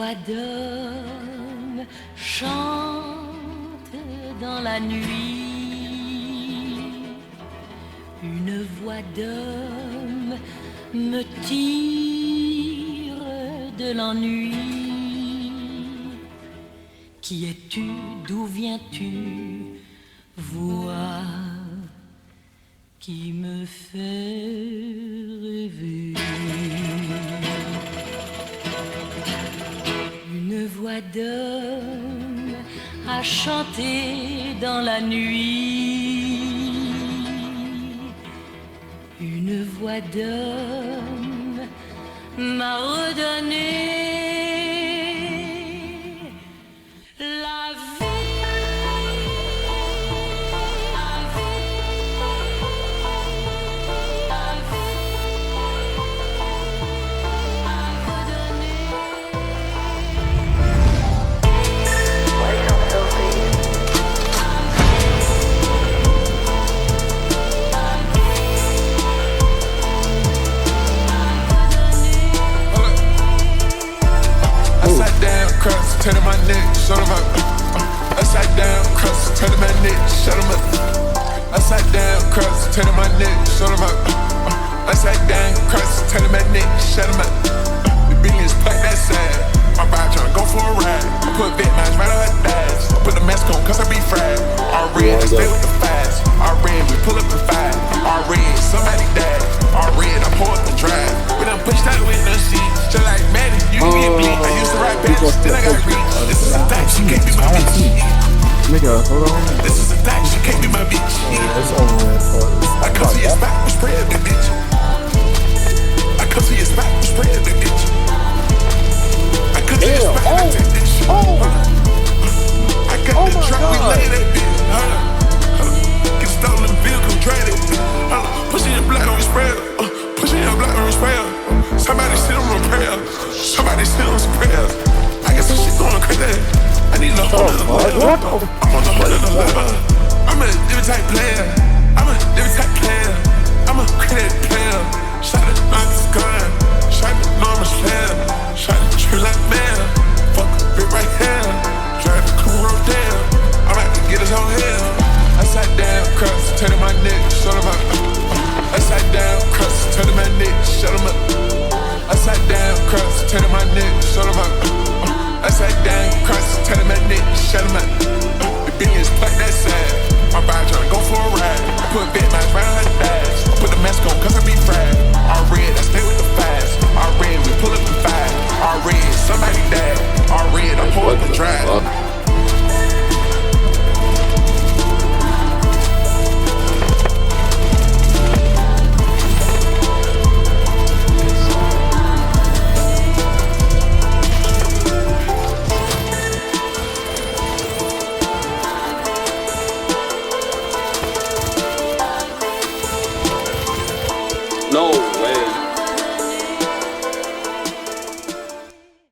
voix d'homme chante dans la nuit. Une voix d'homme me tire de l'ennui. Qui es-tu? D'où viens-tu? Voix qui me fait rêver. Une voix d'homme a chanté dans la nuit. Une voix d'homme m'a redonné la vie. Turn my neck, shut 'em up. Upside down, cross, turn my neck, shut 'em up. Upside down, cross, turn my neck, shut 'em up. Upside down, cross, turn my neck, shut 'em up. The billions play that side. My ride tryna go for a ride. I put vet knives right on her thighs. I put the mask on cause I be fried. All red, I stay with the fives. All red, we pull up the five. All red, somebody died. All red, I pour up the drive. We done pushed out with no shit. Just like Maddie, you can get bleed. I used to ride badges, then I got reach. This is a thing, she can't be my bitch. Nigga, hold on. This is a thing, she can't be my bitch. It's over with. I come to your spot, we spread the bitch. I come to your spot, we spread the bitch. I come to your spot, I take this shit. I got the truck, we lay that bitch. Get stolen vehicle, drive that bitch. Pushing your blood on your sprayer. Pushing your blood on your sprayer. Somebody sit on a prayer. Somebody sit on some prayers. I got some shit going crazy. I need a whole other level. I'm on a whole other level. I'm a different type player. I'm a different type player. I'm a credit player. Shot it like it's gun. Shot it enormous player. Shot it true like man. Fuck a bit right here. Drive the crew road down. I'm about to get his whole hell. Upside down, cross, turning my neck, shut 'em up. Upside down, cross, turning my neck, shut 'em up. Upside down, cross, turning my neck, shut 'em up. Upside down, cross, turning my neck, shut 'em up. The billions play that side. My ride tryna go for a ride. I put vet knives right on her thighs. I put the mask on.